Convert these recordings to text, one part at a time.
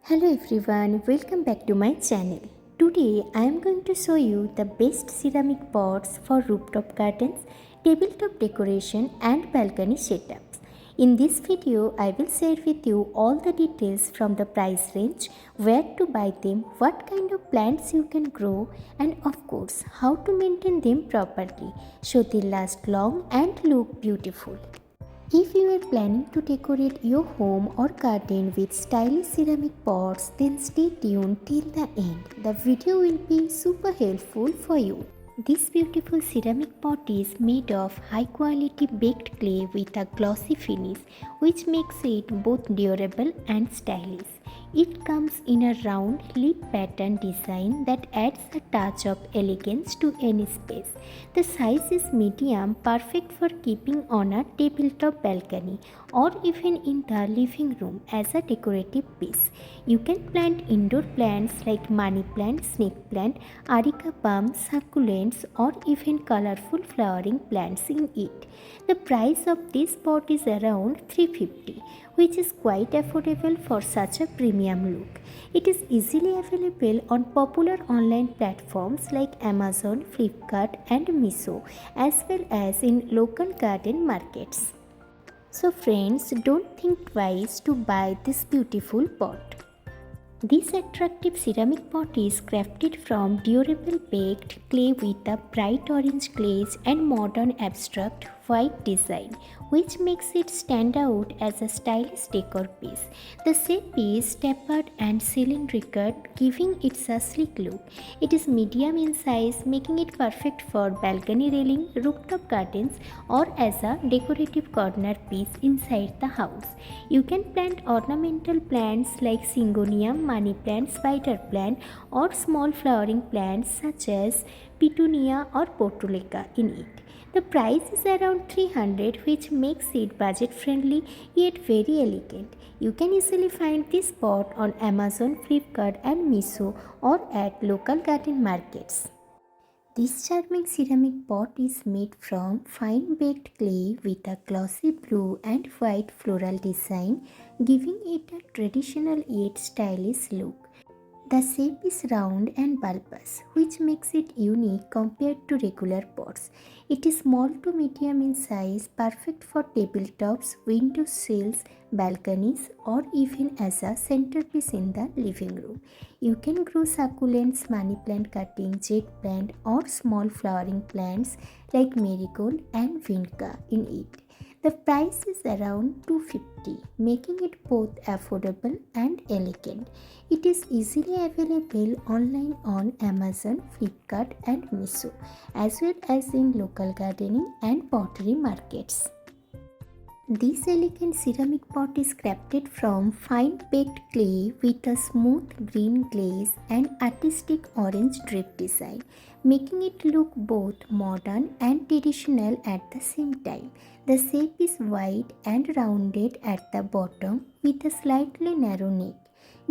Hello everyone, welcome back to my channel. Today I am going to show you the best ceramic pots for rooftop curtains, tabletop decoration and balcony setups. In this video I will share with you all the details from the price range, where to buy them, what kind of plants you can grow and of course how to maintain them properly so they last long and look beautiful. If you are planning to decorate your home or garden with stylish ceramic pots, then stay tuned till the end. The video will be super helpful for you. This beautiful ceramic pot is made of high quality baked clay with a glossy finish, which makes it both durable and stylish. It comes in a round leaf pattern design that adds a touch of elegance to any space. The size is medium, perfect for keeping on a tabletop balcony or even in the living room as a decorative piece. You can plant indoor plants like money plant, snake plant, areca palm, succulents or even colorful flowering plants in it. The price of this pot is around 350, which is quite affordable for such a premium look. It is easily available on popular online platforms like Amazon, Flipkart and Miso, as well as in local garden markets. So friends, don't think twice to buy this beautiful pot. This attractive ceramic pot is crafted from durable baked clay with a bright orange glaze and modern abstract white design, which makes it stand out as a stylish decor piece. The shape is tapered and cylindrical, giving it a sleek look. It is medium in size, making it perfect for balcony railing, rooftop curtains, or as a decorative corner piece inside the house. You can plant ornamental plants like syngonium, money plant, spider plant, or small flowering plants such as petunia or portulaca in it. The price is around 300, which makes it budget friendly yet very elegant. You can easily find this pot on Amazon, Flipkart and Miso or at local garden markets. This charming ceramic pot is made from fine baked clay with a glossy blue and white floral design, giving it a traditional yet stylish look. The shape is round and bulbous, which makes it unique compared to regular pots. It is small to medium in size, perfect for tabletops, window sills, balconies, or even as a centerpiece in the living room. You can grow succulents, money plant cutting, jade plant, or small flowering plants like marigold and vinca in it. The price is around 250, making it both affordable and elegant. It is easily available online on Amazon, Flipkart and Miso, as well as in local gardening and pottery markets. This elegant ceramic pot is crafted from fine baked clay with a smooth green glaze and artistic orange drip design, making it look both modern and traditional at the same time. The shape is wide and rounded at the bottom with a slightly narrow neck,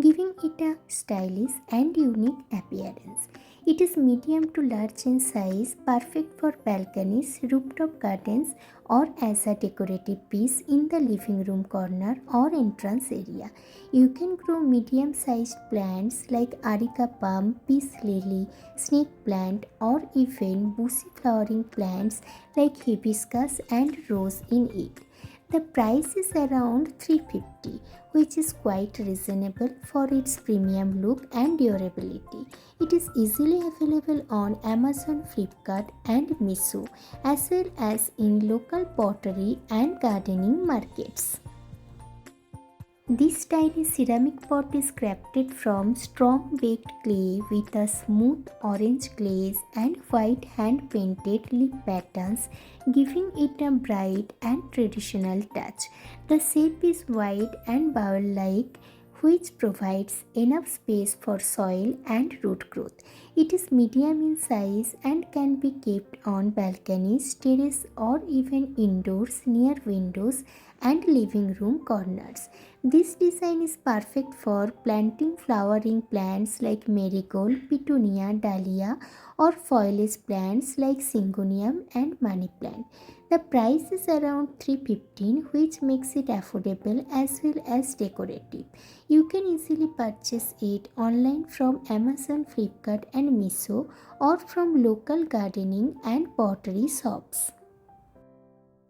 giving it a stylish and unique appearance. It is medium to large in size, perfect for balconies, rooftop gardens, or as a decorative piece in the living room corner or entrance area. You can grow medium sized plants like areca palm, peace lily, snake plant, or even bushy flowering plants like hibiscus and rose in it. The price is around 350, which is quite reasonable for its premium look and durability. It is easily available on Amazon, Flipkart and Miso, as well as in local pottery and gardening markets. This tiny ceramic pot is crafted from strong baked clay with a smooth orange glaze and white hand painted leaf patterns, giving it a bright and traditional touch. The shape is wide and bowl like, which provides enough space for soil and root growth. It is medium in size and can be kept on balconies, terrace, or even indoors near windows and living room corners. This design is perfect for planting flowering plants like marigold, petunia, dahlia, or foliage plants like syngonium and money plant. The price is around 315, which makes it affordable as well as decorative. You can easily purchase it online from Amazon, Flipkart and Meesho, or from local gardening and pottery shops.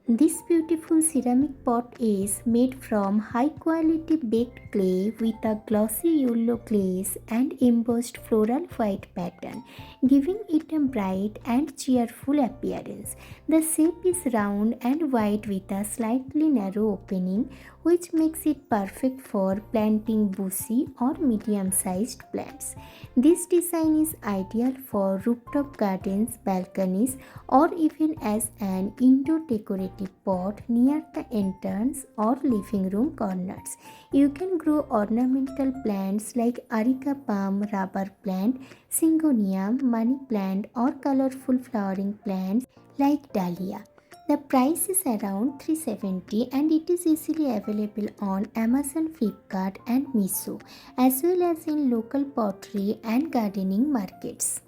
This beautiful ceramic pot is made from high quality baked clay with a glossy yellow glaze and embossed floral white pattern, giving it a bright and cheerful appearance. The shape is round and wide with a slightly narrow opening, which makes it perfect for planting bushy or medium sized plants. This design is ideal for rooftop gardens, balconies, or even as an indoor decorative pot near the entrance or living room corners. You can grow ornamental plants like areca palm, rubber plant, syngonium, money plant, or colorful flowering plants like dahlia. The price is around 370 and it is easily available on Amazon, Flipkart and Meesho, as well as in local pottery and gardening markets.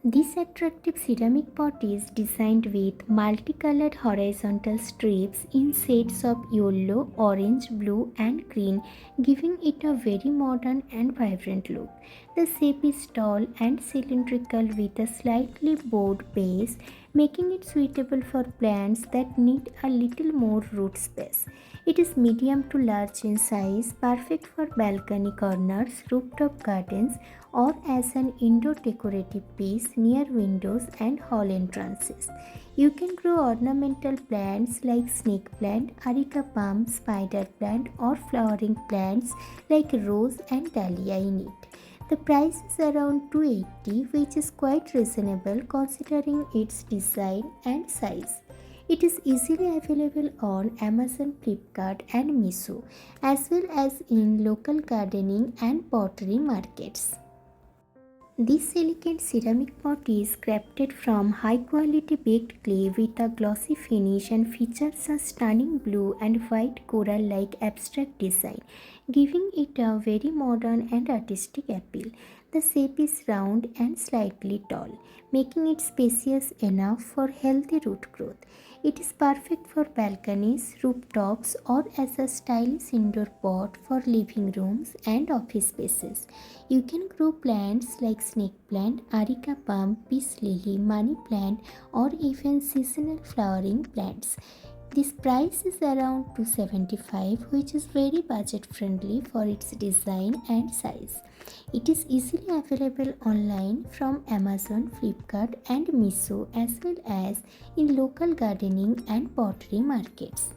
This attractive ceramic pot is designed with multicolored horizontal strips in shades of yellow, orange, blue and green, giving it a very modern and vibrant look. The shape is tall and cylindrical with a slightly bowed base, making it suitable for plants that need a little more root space. It is medium to large in size, perfect for balcony corners, rooftop gardens, or as an indoor decorative piece near windows and hall entrances. You can grow ornamental plants like snake plant, areca palm, spider plant, or flowering plants like rose and dahlia in it. The price is around 280, which is quite reasonable considering its design and size. It is easily available on Amazon, Flipkart and Meesho, as well as in local gardening and pottery markets. This elegant ceramic pot is crafted from high quality baked clay with a glossy finish and features a stunning blue and white coral like abstract design, giving it a very modern and artistic appeal. The shape is round and slightly tall, making it spacious enough for healthy root growth. It is perfect for balconies, rooftops, or as a stylish indoor pot for living rooms and office spaces. You can grow plants like snake plant, areca palm, peace lily, money plant, or even seasonal flowering plants. This price is around 275, which is very budget friendly for its design and size. It is easily available online from Amazon, Flipkart and Meesho, as well as in local gardening and pottery markets.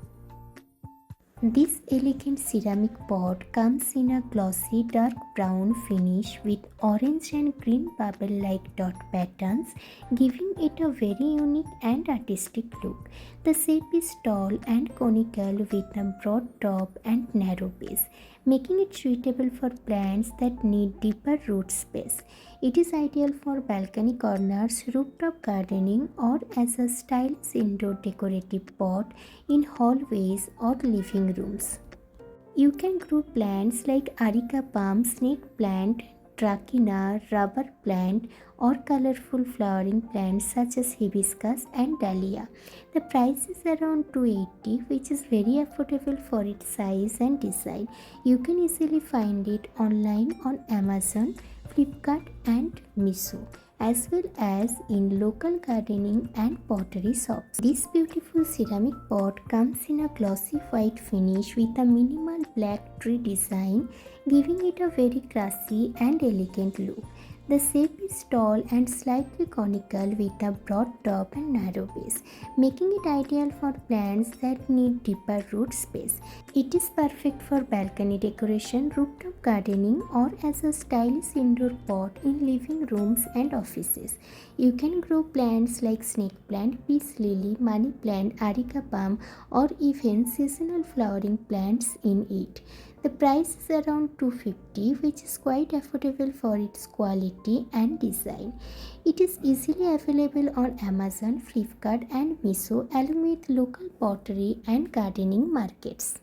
This elegant ceramic pot comes in a glossy dark brown finish with orange and green bubble-like dot patterns, giving it a very unique and artistic look. The shape is tall and conical with a broad top and narrow base, making it suitable for plants that need deeper root space. It is ideal for balcony corners, rooftop gardening, or as a stylish indoor decorative pot in hallways or living rooms. You can grow plants like areca palm, snake plant, trachina, rubber plant, or colorful flowering plants such as hibiscus and dahlia. The price is around 280, which is very affordable for its size and design. You can easily find it online on Amazon, Flipkart and Meesho, as well as in local gardening and pottery shops. This beautiful ceramic pot comes in a glossy white finish with a minimal black tree design, giving it a very classy and elegant look. The shape is tall and slightly conical with a broad top and narrow base, making it ideal for plants that need deeper root space. It is perfect for balcony decoration, rooftop gardening, or as a stylish indoor pot in living rooms and offices. You can grow plants like snake plant, peace lily, money plant, areca palm, or even seasonal flowering plants in it. The price is around 250, which is quite affordable for its quality and design. It is easily available on Amazon, Flipkart and Miso along with local pottery and gardening markets.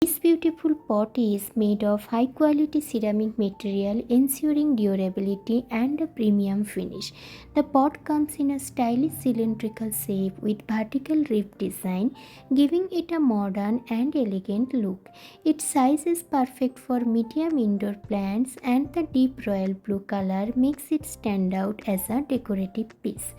This beautiful pot is made of high quality ceramic material ensuring durability and a premium finish. The pot comes in a stylish cylindrical shape with vertical rib design, giving it a modern and elegant look. Its size is perfect for medium indoor plants and the deep royal blue color makes it stand out as a decorative piece.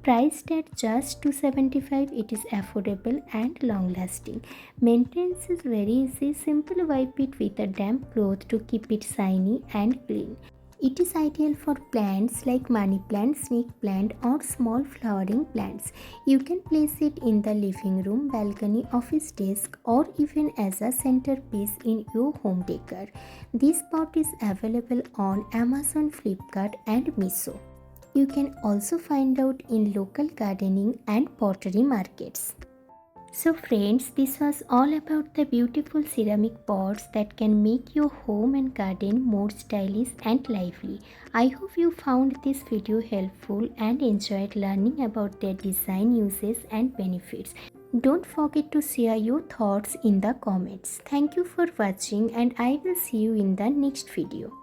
Priced at just 275, it is affordable and long lasting. Maintenance is very easy. Simply wipe it with a damp cloth to keep it shiny and clean. It is ideal for plants like money plant, snake plant or small flowering plants. You can place it in the living room, balcony, office desk or even as a centerpiece in your home decor. This pot is available on Amazon, Flipkart and Miso. You can also find out in local gardening and pottery markets. So friends, this was all about the beautiful ceramic pots that can make your home and garden more stylish and lively. I hope you found this video helpful and enjoyed learning about their design, uses and benefits. Don't forget to share your thoughts in the comments. Thank you for watching and I will see you in the next video.